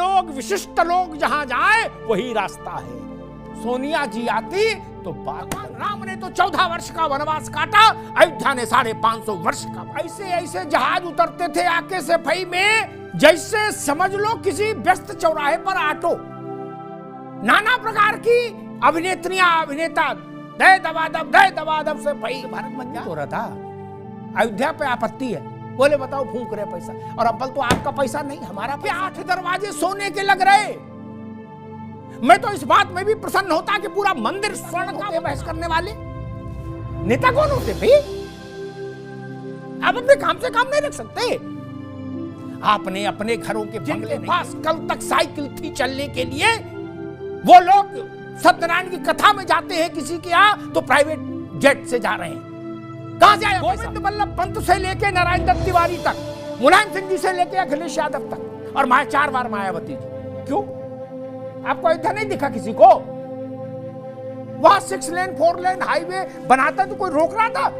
लोग, विशिष्ट लोग जहां जाए वही रास्ता है। सोनिया जी आती तो भगवान राम ने तो 14 वर्ष का वनवास काटा, अयोध्या ने 550 वर्ष का। ऐसे ऐसे जहाज उतरते थे आके सफाई में, जैसे समझ लो किसी व्यस्त चौराहे पर ऑटो। नाना प्रकार की अभिनेत्रियां, अभिनेता दे दबादब से भाई भारत बन जा हो रहा था। अयोध्या पे आपत्ति है, बोले बताओ फूंक रहे पैसा, और अव्वल तो आपका पैसा नहीं हमारा। 8 दरवाजे सोने के लग रहे। मैं तो इस बात में भी प्रसन्न होता कि पूरा मंदिर स्वर्ण का। बहस करने वाले नेता कौन होते भाई? आप अपने काम से काम नहीं रख सकते। आपने अपने घरों के बंगले पास कल तक साइकिल थी चलने के लिए, वो लोग सत्यनारायण की कथा में जाते हैं किसी के यहाँ तो प्राइवेट जेट से जा रहे हैं। कहां जाए? गोविंद बल्लभ पंत से लेके नारायण दत्त तिवारी तक, मुलायम सिंह जी से लेके अखिलेश यादव तक, और 4 बार मायावती जी। क्यों? आपको अयोध्या नहीं दिखा किसी को? वहां 6 लेन 4 लेन हाईवे बनाता तो कोई रोक रहा था?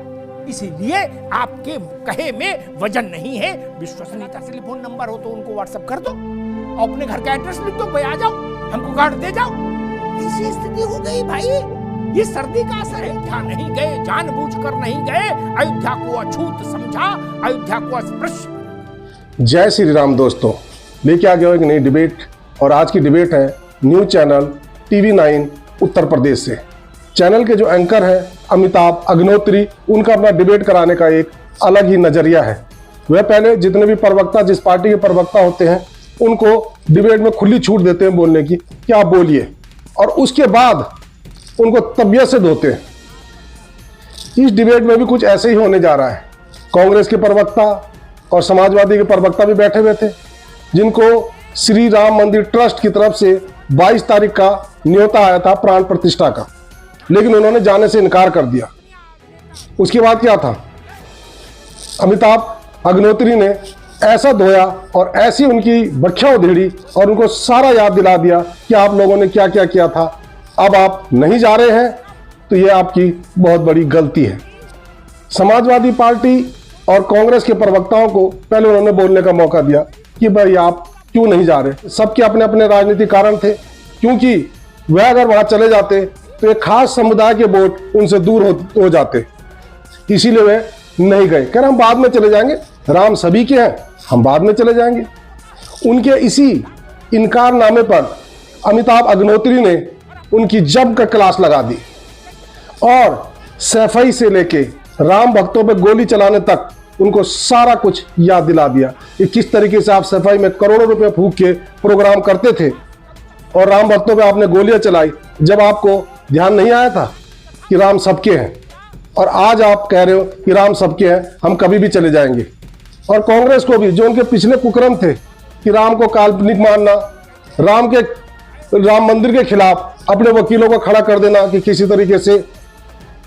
इसीलिए आपके कहे में वजन नहीं है। विश्वसनीयता। टेलीफोन नंबर हो तो उनको व्हाट्सएप कर दो, और अपने घर का एड्रेस लिख दो, भाई आ जाओ, हमको कार्ड दे जाओ। ऐसी स्थिति हो गई भाई। ये सर्दी का असर है। अयोध्या नहीं गए, जानबूझकर नहीं गए, अयोध्या को अछूत समझा, अयोध्या को अस्पृश्य। जय श्री राम दोस्तों, लेके आ गया एक नई डिबेट, और आज की डिबेट है news channel TV9 Uttar Pradesh से। चैनल के जो एंकर हैं अमिताभ अग्निहोत्री, उनका अपना डिबेट कराने का एक अलग ही नजरिया है। वह पहले जितने भी प्रवक्ता, जिस पार्टी के प्रवक्ता होते हैं, उनको डिबेट में खुली छूट देते हैं बोलने की कि आप बोलिए, और उसके बाद उनको तबियत से धोते हैं। इस डिबेट में भी कुछ ऐसे ही होने जा रहा है। कांग्रेस के प्रवक्ता और समाजवादी के प्रवक्ता भी बैठे हुए थे, जिनको श्री राम मंदिर ट्रस्ट की तरफ से 22 तारीख का न्योता आया था प्राण प्रतिष्ठा का, लेकिन उन्होंने जाने से इनकार कर दिया। उसके बाद क्या था? अमिताभ अग्निहोत्री ने ऐसा धोया और ऐसी उनकी बख्या उधेड़ी और उनको सारा याद दिला दिया कि आप लोगों ने क्या क्या किया था। अब आप नहीं जा रहे हैं तो यह आपकी बहुत बड़ी गलती है। समाजवादी पार्टी और कांग्रेस के प्रवक्ताओं को पहले उन्होंने बोलने का मौका दिया कि भाई आप क्यों नहीं जा रहे। सबके अपने अपने राजनीतिक कारण थे, क्योंकि वह अगर वहां चले जाते तो एक खास समुदाय के वोट उनसे दूर हो जाते, इसीलिए वे नहीं गए। कह रहे हम बाद में चले जाएंगे, राम सभी के हैं, हम बाद में चले जाएंगे। उनके इसी इनकारनामे पर अमिताभ अग्निहोत्री ने उनकी जम कर क्लास लगा दी, और सफाई से लेके राम भक्तों पर गोली चलाने तक उनको सारा कुछ याद दिला दिया कि किस तरीके से आप सफाई में करोड़ों रुपए फूंक के प्रोग्राम करते थे और राम भक्तों पे आपने गोलियां चलाई, जब आपको ध्यान नहीं आया था कि राम सबके हैं। और आज आप कह रहे हो कि राम सबके हैं, हम कभी भी चले जाएंगे। और कांग्रेस को भी, जो उनके पिछले कुकर्म थे कि राम को काल्पनिक मानना, राम मंदिर के खिलाफ अपने वकीलों को खड़ा कर देना कि किसी तरीके से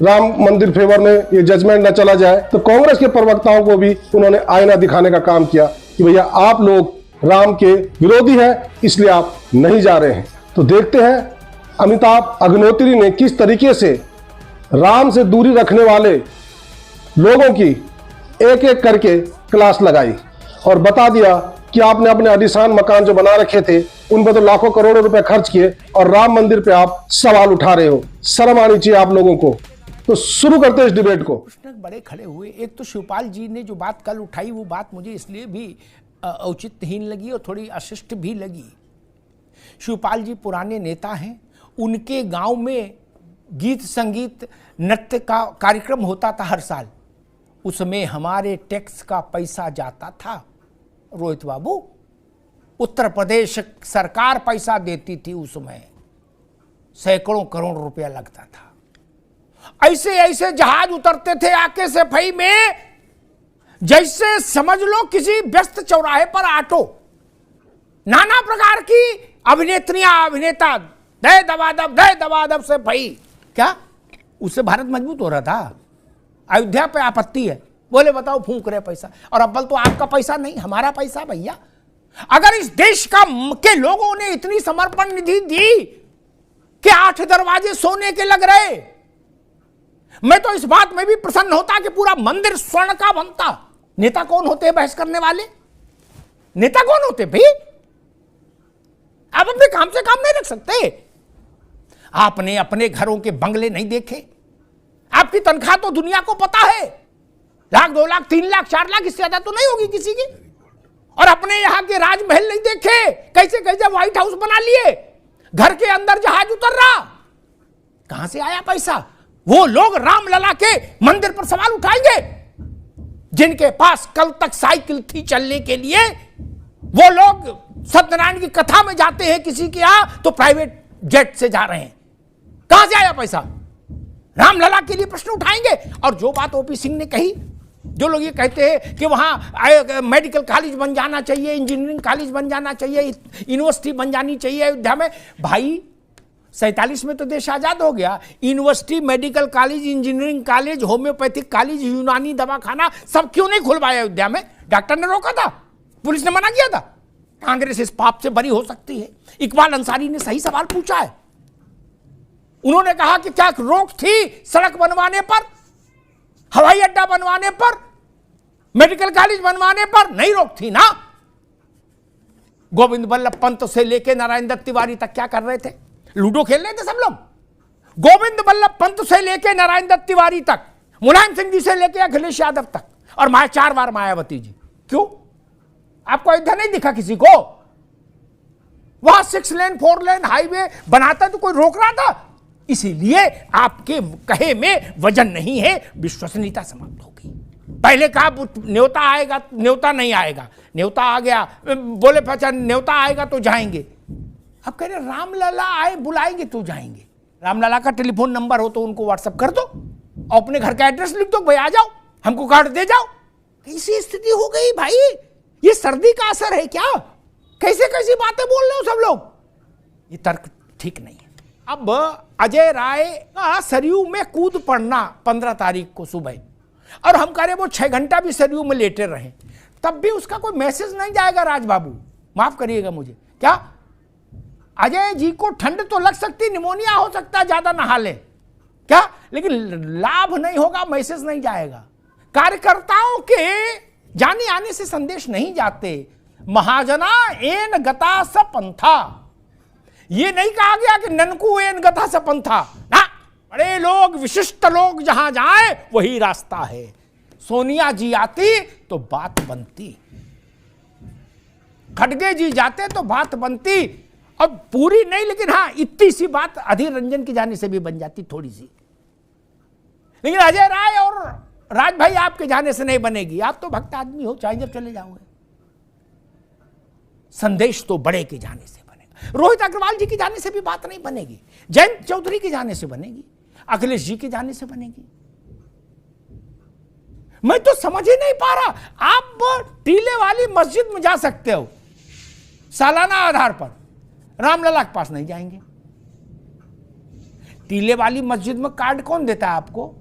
राम मंदिर फेवर में ये जजमेंट न चला जाए, तो कांग्रेस के प्रवक्ताओं को भी उन्होंने आईना दिखाने का काम किया कि भैया आप लोग राम के विरोधी हैं, इसलिए आप नहीं जा रहे हैं। तो देखते हैं अमिताभ अग्निहोत्री ने किस तरीके से राम से दूरी रखने वाले लोगों की एक एक करके क्लास लगाई और बता दिया कि आपने अपने आलीशान मकान जो बना रखे थे उन पर तो लाखों करोड़ों रुपए खर्च किए, और राम मंदिर पे आप सवाल उठा रहे हो। शर्म आनी चाहिए आप लोगों को। तो शुरू करते हैं इस डिबेट को। प्रश्न बड़े खड़े हुए। एक तो शिवपाल जी ने जो बात कल उठाई, वो बात मुझे इसलिए भी औचित्यहीन लगी और थोड़ी अशिष्ट भी लगी। शिवपाल जी पुराने नेता हैं, उनके गांव में गीत संगीत नृत्य का कार्यक्रम होता था हर साल, उसमें हमारे टैक्स का पैसा जाता था। रोहित बाबू, उत्तर प्रदेश सरकार पैसा देती थी, उसमें सैकड़ों करोड़ रुपया लगता था। ऐसे ऐसे जहाज उतरते थे आके सफाई में, जैसे समझ लो किसी व्यस्त चौराहे पर ऑटो। नाना प्रकार की अभिनेत्रियां, अभिनेता दे दबादब से भाई, क्या उससे भारत मजबूत हो रहा था? अयोध्या पे आपत्ति है, बोले बताओ फूंक रहे पैसा, और अव्वल तो आपका पैसा नहीं हमारा पैसा। भैया अगर इस देश के लोगों ने इतनी समर्पण निधि दी कि 8 दरवाजे सोने के लग रहे, मैं तो इस बात में भी प्रसन्न होता कि पूरा मंदिर स्वर्ण का बनता। नेता कौन होते हैं बहस करने वाले? नेता कौन होते भाई? आप अपने काम से काम नहीं रख सकते? आपने अपने घरों के बंगले नहीं देखे? आपकी तनख्वाह तो दुनिया को पता है, 1 लाख 2 लाख 3 लाख 4 लाख, इससे ज्यादा तो नहीं होगी किसी की। और अपने यहां के राजमहल नहीं देखे, कैसे कैसे व्हाइट हाउस बना लिए, घर के अंदर जहाज उतर रहा, कहां से आया पैसा? वो लोग रामलला के मंदिर पर सवाल उठाएंगे जिनके पास कल तक साइकिल थी चलने के लिए। वो लोग सत्यनारायण की कथा में जाते हैं किसी के यहां तो प्राइवेट जेट से जा रहे हैं, कहां से आया पैसा? रामलला के लिए प्रश्न उठाएंगे। और जो बात ओपी सिंह ने कही, जो लोग ये कहते हैं कि वहां मेडिकल कॉलेज बन जाना चाहिए, इंजीनियरिंग कॉलेज बन जाना चाहिए, यूनिवर्सिटी बन जानी चाहिए अयोध्या में, भाई 47 में तो देश आजाद हो गया। University, medical college, engineering college, homeopathic college, यूनानी दवाखाना सब क्यों नहीं खुलवाया अयोध्या में? डॉक्टर ने रोका था, पुलिस ने मना किया था। कांग्रेस इस पाप से बरी हो सकती है? इकबाल अंसारी ने सही सवाल पूछा है। उन्होंने कहा कि क्या रोक थी सड़क बनवाने पर, हवाई अड्डा बनवाने पर, मेडिकल कॉलेज बनवाने पर? नहीं रोक थी ना। गोविंद बल्लभ पंत से लेकर नारायण दत्त तिवारी तक क्या कर रहे थे? लूडो खेल रहे थे सब लोग। गोविंद बल्लभ पंत से लेकर नारायण दत्त तिवारी तक, मुलायम सिंह जी से लेकर अखिलेश यादव तक, और 4 बार मायावती जी। क्यों? आपको अयोध्या नहीं दिखा किसी को? वहां 6 लेन 4 लेन हाईवे बनाता तो कोई रोक रहा था? इसीलिए आपके कहे में वजन नहीं है, विश्वसनीयता समाप्त होगी। पहले कहा न्योता आएगा, न्योता नहीं आएगा, न्योता आ गया, बोले पहचान न्योता आएगा तो जाएंगे। अब कह रहे रामलला आए बुलाएंगे तो जाएंगे। रामलला का टेलीफोन नंबर हो तो उनको व्हाट्सएप कर दो और अपने घर का एड्रेस लिख दो, भाई आ जाओ, हमको कार्ड दे जाओ। कैसी स्थिति हो गई भाई? ये सर्दी का असर है क्या? कैसे कैसी बातें बोल रहे हो सब लोग? ये तर्क ठीक नहीं है। अब अजय राय का सरयू में कूद पड़ना 15 तारीख को सुबह, और हम कह रहे वो 6 घंटा भी सरयू में लेटे रहे, तब भी उसका कोई मैसेज नहीं जाएगा। राजबाबू माफ करिएगा मुझे, क्या अजय जी को ठंड तो लग सकती, निमोनिया हो सकता है, ज्यादा नहा ले क्या, लेकिन लाभ नहीं होगा, मैसेज नहीं जाएगा। कार्यकर्ताओं के जाने आने से संदेश नहीं जाते। महाजना एन गता स पंथा, ये नहीं कहा गया कि ननकू एन गता स पंथा ना। बड़े लोग, विशिष्ट लोग जहां जाए वही रास्ता है। सोनिया जी आती तो बात बनती, खड़गे जी जाते तो बात बनती। अब पूरी नहीं, लेकिन हाँ इतनी सी बात अधीर रंजन की जाने से भी बन जाती थोड़ी सी। लेकिन अजय राय और राज भाई आपके जाने से नहीं बनेगी। आप तो भक्त आदमी हो, चाहे जब चले जाओगे। संदेश तो बड़े के जाने से बनेगा। रोहित अग्रवाल जी की जाने से भी बात नहीं बनेगी, जयंत चौधरी के जाने से बनेगी, अखिलेश जी के जाने से बनेगी। मैं तो समझ ही नहीं पा रहा। आप टीले वाली मस्जिद में जा सकते हो सालाना आधार पर, रामलला के पास नहीं जाएंगे। टीले वाली मस्जिद में कार्ड कौन देता है आपको?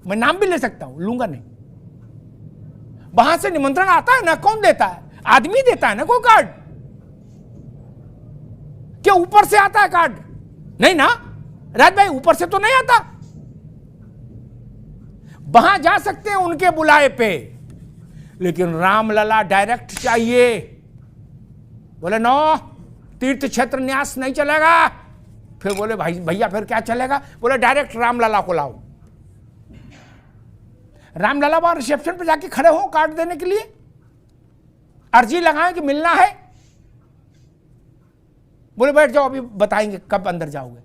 मैं नाम भी ले सकता हूं, लूंगा नहीं। वहां से निमंत्रण आता है ना, कौन देता है? आदमी देता है ना कोई कार्ड। क्या ऊपर से आता है कार्ड? नहीं ना राज भाई, ऊपर से तो नहीं आता। वहां जा सकते हैं उनके बुलाए पे, लेकिन रामलला डायरेक्ट चाहिए। बोले नो, तीर्थ क्षेत्र न्यास नहीं चलेगा। फिर बोले भाई भैया फिर क्या चलेगा? बोले डायरेक्ट रामलला को लाओ। रामलला वहां रिसेप्शन पे जाके खड़े हो कार्ड देने के लिए, अर्जी लगाएं कि मिलना है। बोले बैठ जाओ, अभी बताएंगे कब अंदर जाओगे।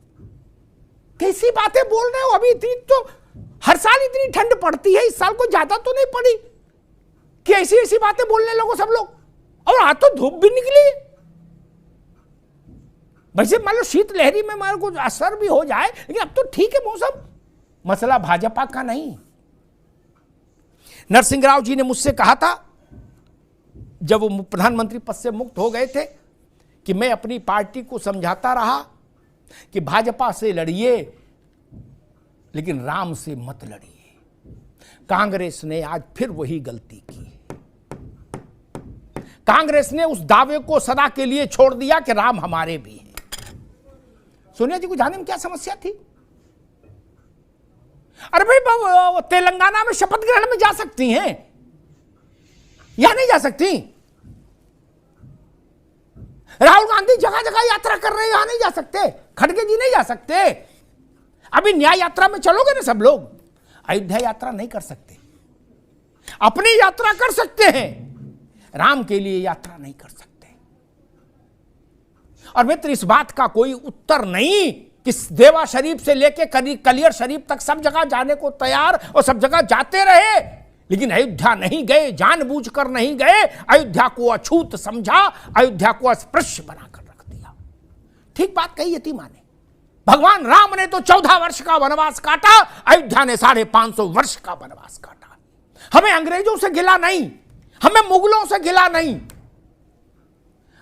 कैसी बातें बोल रहे हो? अभी इतनी तो हर साल इतनी ठंड पड़ती है, इस साल को ज्यादा तो नहीं पड़ी कि ऐसी ऐसी बातें बोलने लगो सब लोग। और आज तो धूप भी निकली। वैसे मान लो शीतलहरी में हमारे को असर भी हो जाए, लेकिन अब तो ठीक है मौसम। मसला भाजपा का नहीं। नरसिंह राव जी ने मुझसे कहा था जब वो प्रधानमंत्री पद से मुक्त हो गए थे कि मैं अपनी पार्टी को समझाता रहा कि भाजपा से लड़िए लेकिन राम से मत लड़िए। कांग्रेस ने आज फिर वही गलती की। कांग्रेस ने उस दावे को सदा के लिए छोड़ दिया कि राम हमारे भी हैं। सोनिया जी को जाने में क्या समस्या थी? अरे भाई तेलंगाना में शपथ ग्रहण में जा सकती हैं, यहां नहीं जा सकती। राहुल गांधी जगह जगह यात्रा कर रहे हैं, यहां नहीं जा सकते, खड़गे जी नहीं जा सकते। अभी न्याय यात्रा में चलोगे ना सब लोग, अयोध्या यात्रा नहीं कर सकते। अपनी यात्रा कर सकते हैं, राम के लिए यात्रा नहीं कर सकते। और मित्र, इस बात का कोई उत्तर नहीं कि देवा शरीफ से लेके कलियर शरीफ तक सब जगह जाने को तैयार और सब जगह जाते रहे, लेकिन अयोध्या नहीं गए, जानबूझकर नहीं गए। अयोध्या को अछूत समझा, अयोध्या को अस्पृश्य बनाकर रख दिया। ठीक बात कही यतीमा ने। भगवान राम ने तो 14 वर्ष का वनवास काटा, अयोध्या ने 550 वर्ष का वनवास काटा। हमें अंग्रेजों से गिला नहीं, हमें मुगलों से गिला नहीं।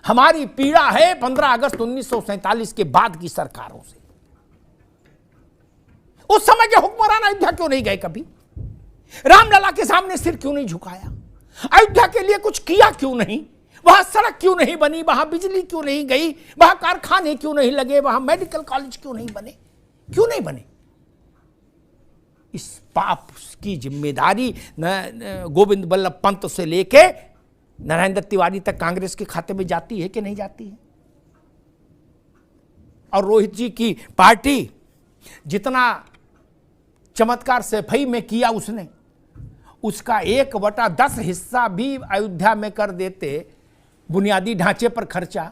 हमारी पीड़ा है 15 अगस्त 1947 के बाद की सरकारों से। उस समय के हुक्मरान अयोध्या क्यों नहीं गए? कभी रामलला के सामने सिर क्यों नहीं झुकाया? अयोध्या के लिए कुछ किया क्यों नहीं? वहां सड़क क्यों नहीं बनी? वहां बिजली क्यों नहीं गई? वहां कारखाने क्यों नहीं लगे? वहां मेडिकल कॉलेज क्यों नहीं बने? क्यों नहीं बने? इस पाप की जिम्मेदारी गोविंद बल्लभ पंत से लेके नारायण दत्त तिवारी तक कांग्रेस के खाते में जाती है कि नहीं जाती है? और रोहित जी की पार्टी जितना चमत्कार सफाई में किया उसने, उसका 1/10 हिस्सा भी अयोध्या में कर देते, बुनियादी ढांचे पर खर्चा,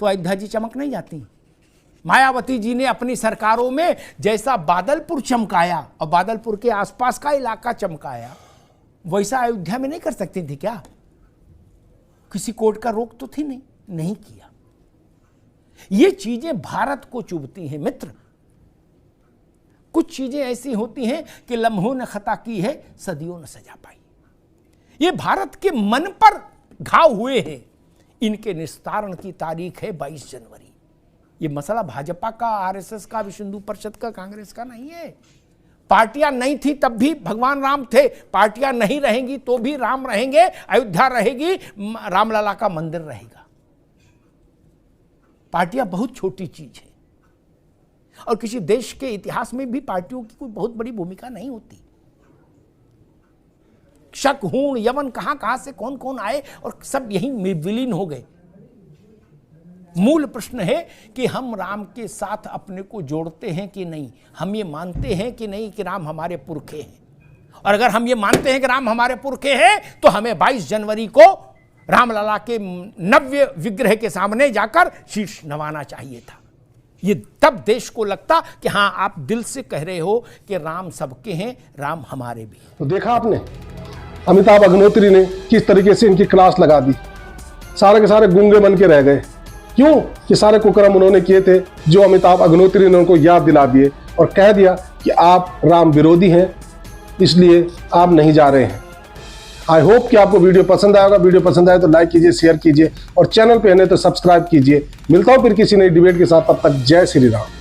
तो अयोध्या जी चमक नहीं जाती। मायावती जी ने अपनी सरकारों में जैसा बादलपुर चमकाया और बादलपुर के आसपास का इलाका चमकाया, वैसा अयोध्या में नहीं कर सकती थी क्या? किसी कोर्ट का रोक तो थी नहीं किया। ये चीजें भारत को चुभती हैं मित्र। कुछ चीजें ऐसी होती हैं कि लम्हों ने खता की है, सदियों ने सजा पाई। ये भारत के मन पर घाव हुए हैं। इनके निस्तारण की तारीख है 22 जनवरी। ये मसला भाजपा का, आरएसएस का, विश्व हिंदू परिषद का, कांग्रेस का नहीं है। पार्टियां नहीं थी तब भी भगवान राम थे, पार्टियां नहीं रहेंगी तो भी राम रहेंगे, अयोध्या रहेगी, रामलला का मंदिर रहेगा। पार्टियां बहुत छोटी चीज है और किसी देश के इतिहास में भी पार्टियों की कोई बहुत बड़ी भूमिका नहीं होती। शक, हूण, यवन कहां से कौन कौन आए और सब यही विलीन हो गए। मूल प्रश्न है कि हम राम के साथ अपने को जोड़ते हैं कि नहीं, हम ये मानते हैं कि नहीं कि राम हमारे पुरखे हैं। और अगर हम ये मानते हैं कि राम हमारे पुरखे हैं तो हमें 22 जनवरी को रामलला के नव्य विग्रह के सामने जाकर शीश नवाना चाहिए था। ये तब देश को लगता कि हाँ, आप दिल से कह रहे हो कि राम सबके हैं, राम हमारे भी हैं। तो देखा आपने अमिताभ अग्निहोत्री ने किस तरीके से इनकी क्लास लगा दी। सारे के सारे गूंगे बन के रह गए। क्यों? कि सारे कुकर्म उन्होंने किए थे जो अमिताभ अग्निहोत्री ने उनको याद दिला दिए और कह दिया कि आप राम विरोधी हैं, इसलिए आप नहीं जा रहे हैं। आई होप कि आपको वीडियो पसंद आएगा। वीडियो पसंद आए तो लाइक कीजिए, शेयर कीजिए और चैनल पे आने तो सब्सक्राइब कीजिए। मिलता हूं फिर किसी नई डिबेट के साथ, तब तक जय श्री राम।